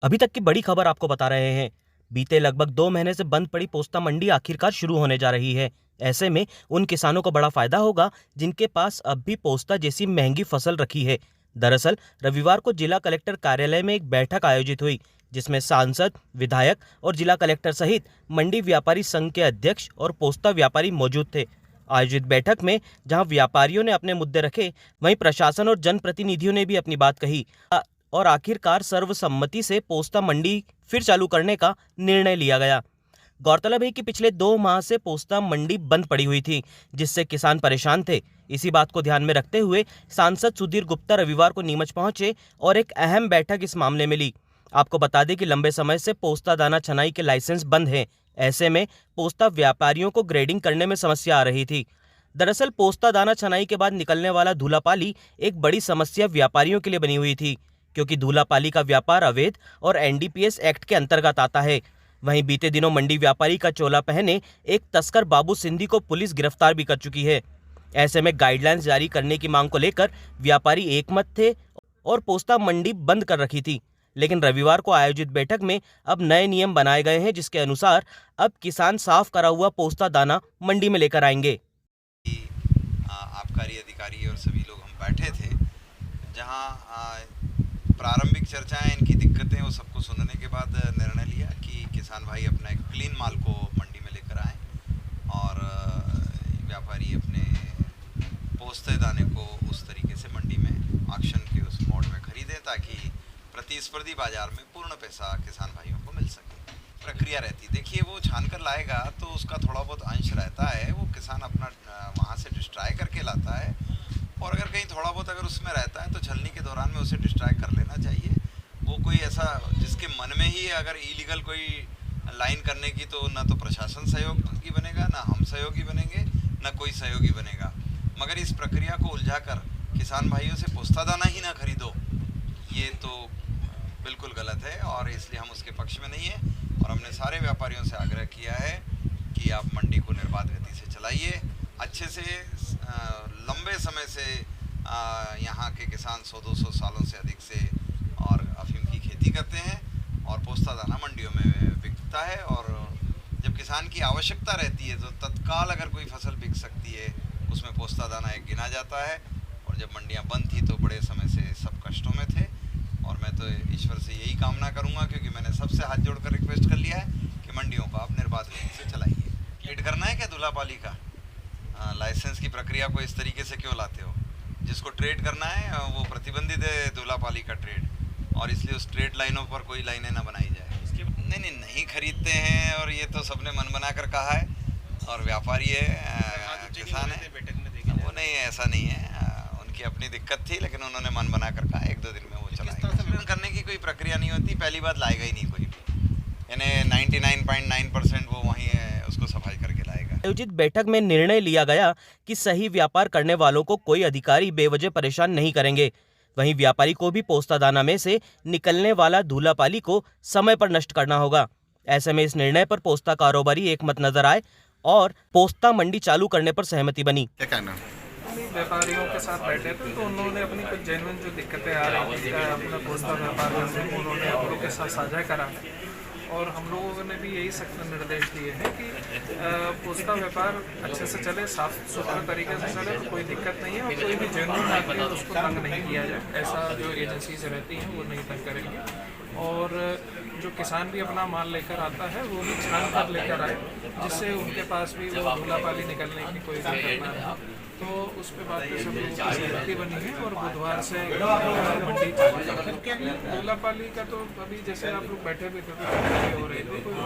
अभी तक की बड़ी खबर आपको बता रहे हैं। बीते लगभग 2 महीने से बंद पड़ी पोस्ता मंडी आखिरकार शुरू होने जा रही है। ऐसे में उन किसानों को बड़ा फायदा होगा जिनके पास अब भी पोस्ता जैसी महंगी फसल रखी है। दरअसल रविवार को जिला कलेक्टर कार्यालय में एक बैठक आयोजित हुई, जिसमें सांसद, विधायक और जिला कलेक्टर सहित मंडी व्यापारी संघ के अध्यक्ष और पोस्ता व्यापारी मौजूद थे। आयोजित बैठक में जहां व्यापारियों ने अपने मुद्दे रखे, वहीं प्रशासन और जनप्रतिनिधियों ने भी अपनी बात कही और आखिरकार सर्वसम्मति से पोस्ता मंडी फिर चालू करने का निर्णय लिया गया। गौरतलब है कि पिछले 2 माह से पोस्ता मंडी बंद पड़ी हुई थी, जिससे किसान परेशान थे। इसी बात को ध्यान में रखते हुए सांसद सुधीर गुप्ता रविवार को नीमच पहुंचे और एक अहम बैठक इस मामले में ली। आपको बता दें कि लंबे समय से पोस्ता दाना छनाई के लाइसेंस बंद हैं। ऐसे में पोस्ता व्यापारियों को ग्रेडिंग करने में समस्या आ रही थी। दरअसल पोस्ता दाना छनाई के बाद निकलने वाला धूलापाली एक बड़ी समस्या व्यापारियों के लिए बनी हुई थी, क्योंकि धूलापाली का व्यापार अवैध और एनडीपीएस एक्ट के अंतर्गत आता है। वहीं बीते दिनों मंडी व्यापारी का चोला पहने एक तस्कर बाबू सिंधी को पुलिस गिरफ्तार भी कर चुकी है। ऐसे में गाइडलाइंस जारी करने की मांग को लेकर व्यापारी एकमत थे और पोस्ता मंडी बंद कर रखी थी। लेकिन रविवार को आयोजित बैठक में अब नए नियम बनाए गए हैं, जिसके अनुसार अब किसान साफ करा हुआ पोस्ता दाना मंडी में लेकर आएंगे। आबकारी अधिकारी और सभी लोग हम बैठे थे, जहां प्रारंभिक चर्चाएं, इनकी दिक्कतें, वो सबको सुनने के बाद निर्णय लिया कि किसान भाई अपना एक क्लीन माल को मंडी में लेकर आएँ और व्यापारी अपने पोस्ते दाने को उस तरीके से मंडी में ऑक्शन के उस मोड में खरीदें, ताकि प्रतिस्पर्धी बाजार में पूर्ण पैसा किसान भाइयों को मिल सके। प्रक्रिया रहती, देखिए वो छान कर लाएगा तो उसका थोड़ा बहुत अंश रहता है, वो किसान अपना वहाँ से डिस्ट्राय करके लाता है, और अगर कहीं थोड़ा बहुत अगर उसमें रहता है तो छलनी के दौरान में उसे डिस्ट्राय कर लेना चाहिए। वो कोई ऐसा जिसके मन में ही अगर इलीगल कोई लाइन करने की, तो ना तो प्रशासन सहयोगी बनेगा, ना हम सहयोगी बनेंगे, ना कोई सहयोगी बनेगा। मगर इस प्रक्रिया को उलझाकर किसान भाइयों से पोस्ता दाना ही ना खरीदो, ये तो बिल्कुल गलत है, और इसलिए हम उसके पक्ष में नहीं हैं। और हमने सारे व्यापारियों से आग्रह किया है कि आप मंडी को निर्बाध गति से चलाइए, अच्छे से। लंबे समय से यहाँ के किसान 100-200 सालों से अधिक से और अफीम की खेती करते हैं, और पोस्ता दाना मंडियों में बिकता है, और जब किसान की आवश्यकता रहती है तो तत्काल अगर कोई फसल बिक सकती है, उसमें पोस्ता दाना एक गिना जाता है। और जब मंडियाँ बंद थी तो बड़े समय से सब कष्टों में थे, और मैं तो ईश्वर से यही कामना करूंगा, क्योंकि मैंने सबसे हाथ जोड़कर रिक्वेस्ट कर लिया है कि मंडियों को आप निर्बाध गति से चलाइए। ट्रेड करना है क्या धूलापाली का? लाइसेंस की प्रक्रिया को इस तरीके से क्यों लाते हो? जिसको ट्रेड करना है वो प्रतिबंधित है धूलापाली का ट्रेड, और इसलिए उस ट्रेड लाइनों पर कोई लाइनें ना बनाई जाए। नहीं खरीदते हैं, और ये तो सबने मन बनाकर कहा है, और व्यापारी है, किसान है, वो नहीं, ऐसा नहीं है। उनकी अपनी दिक्कत थी, लेकिन उन्होंने मन बनाकर कहा 1-2 दिन में वो चलाएंगे। करने की कोई प्रक्रिया नहीं होती, पहली बात लाएगा ही नहीं कोई भी, यानी 99.9% वो वहीं उसको सफाई करके लाएगा। आयोजित बैठक में निर्णय लिया गया कि सही व्यापार करने वालों को कोई अधिकारी बेवजह परेशान नहीं करेंगे। वहीं व्यापारी को भी पोस्ता दाना में से निकलने वाला धूलापाली को समय पर नष्ट करना होगा। ऐसे में इस निर्णय पर पोस्ता कारोबारी एकमत नजर आए और पोस्ता मंडी चालू करने पर सहमति बनी। क्या कहना? व्यापारियों के साथ बैठे थे तो उन्होंने अपनी कुछ जेन्युइन जो दिक्कतें आ रही थी अपना पोस्ता व्यापार करने में, उन्होंने हम लोग के साथ साझा करा, और हम लोगों ने भी यही सख्त निर्देश दिए हैं कि पोस्ता व्यापार अच्छे से चले, साफ सुथरे तरीके से चले, तो कोई दिक्कत नहीं है, और कोई भी जेन्युइन आदमी उसको तंग नहीं किया जाए। ऐसा जो एजेंसीज रहती हैं वो नहीं तंग करेंगे, और जो किसान भी अपना माल लेकर आता है वो भी छान कर लेकर आए, जिससे उनके पास भी वो धूलापाली निकलने की कोई दिक्कत ना है। तो उस पर बात पे सब लोगों की सहमति बनी है, और बुधवार से मंडी चालू है। धूलापाली का तो अभी जैसे आप लोग बैठे भी थे तो हो रही थी, कोई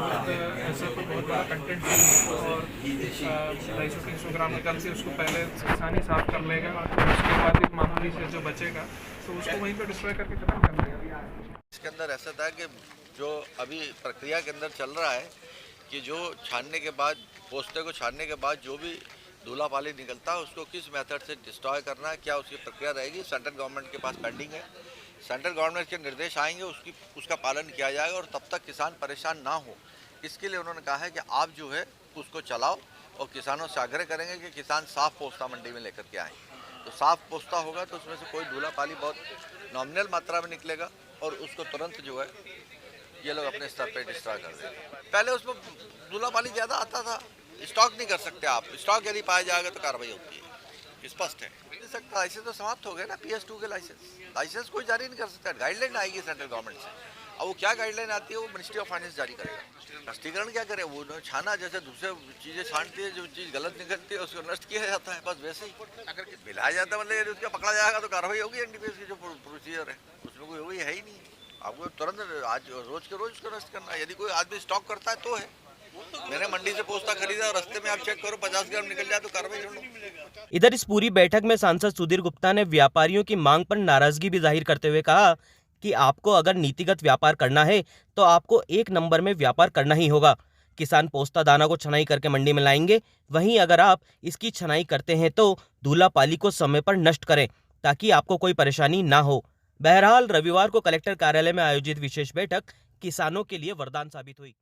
ऐसा कोई बहुत बड़ा कंटेंट नहीं है, और 250-300 ग्राम निकलती है, उसको पहले किसान ही साफ कर लेगा, उसके बाद एक मामूली से जो बचेगा तो उसको वहीं पर डिस्ट्रॉय करके खत्म कर देगा। इसके अंदर ऐसा था कि जो अभी प्रक्रिया के अंदर चल रहा है कि जो छानने के बाद, पोस्ते को छानने के बाद जो भी धूलापाली निकलता है उसको किस मेथड से डिस्ट्रॉय करना है, क्या उसकी प्रक्रिया रहेगी, सेंट्रल गवर्नमेंट के पास पेंडिंग है। सेंट्रल गवर्नमेंट के निर्देश आएंगे, उसका पालन किया जाएगा, और तब तक किसान परेशान ना हो, इसके लिए उन्होंने कहा है कि आप जो है उसको चलाओ, और किसानों से आग्रह करेंगे कि किसान साफ पोस्ता मंडी में लेकर के आएँ। तो साफ पोस्ता होगा तो उसमें से कोई धूलापाली बहुत नॉमिनल मात्रा में निकलेगा, और उसको तुरंत जो है ये लोग अपने स्तर पे डिस्ट्रॉय कर देते हैं। पहले उसमें धूला पानी ज़्यादा आता था, स्टॉक नहीं कर सकते आप, स्टॉक यदि पाया जाएगा तो कार्रवाई होती है, स्पष्ट है। नहीं सकता, लाइसेंस तो समाप्त हो गए ना, PS2 के लाइसेंस कोई जारी नहीं कर सकता, गाइडलाइन आएगी सेंट्रल गवर्नमेंट से। अब वो क्या गाइडलाइन आती है वो मिनिस्ट्री ऑफ फाइनेंस जारी करेगा। नष्टीकरण क्या करे, वो छाना जैसे दूसरे चीज़ें छानती है, जो चीज़ गलत निकलती है उसको नष्ट किया जाता है, बस वैसे ही अगर मिलाया जाता है, मतलब यदि उसका पकड़ा जाएगा तो कार्रवाई होगी। NDPS की जो प्रोसीजर है उसमें कोई होगी है ही नहीं, आपको तुरंत आज रोज के रोज उसको नष्ट करना है। यदि कोई आदमी स्टॉक करता है तो है। मैंने मंडी से पोस्ता खरीदा और रास्ते में आप चेक करो 50 ग्राम निकल जाए तो कार्रवाई ढूंढो। इधर इस पूरी बैठक में सांसद सुधीर गुप्ता ने व्यापारियों की मांग पर नाराजगी भी जाहिर करते हुए कहा कि आपको अगर नीतिगत व्यापार करना है तो आपको 1 नंबर में व्यापार करना ही होगा। किसान पोस्ता दाना को छनाई करके मंडी में लाएंगे, वहीं अगर आप इसकी छनाई करते हैं तो दूल्हा पाली को समय पर नष्ट करें ताकि आपको कोई परेशानी ना हो। बहरहाल रविवार को कलेक्टर कार्यालय में आयोजित विशेष बैठक किसानों के लिए वरदान साबित हुई।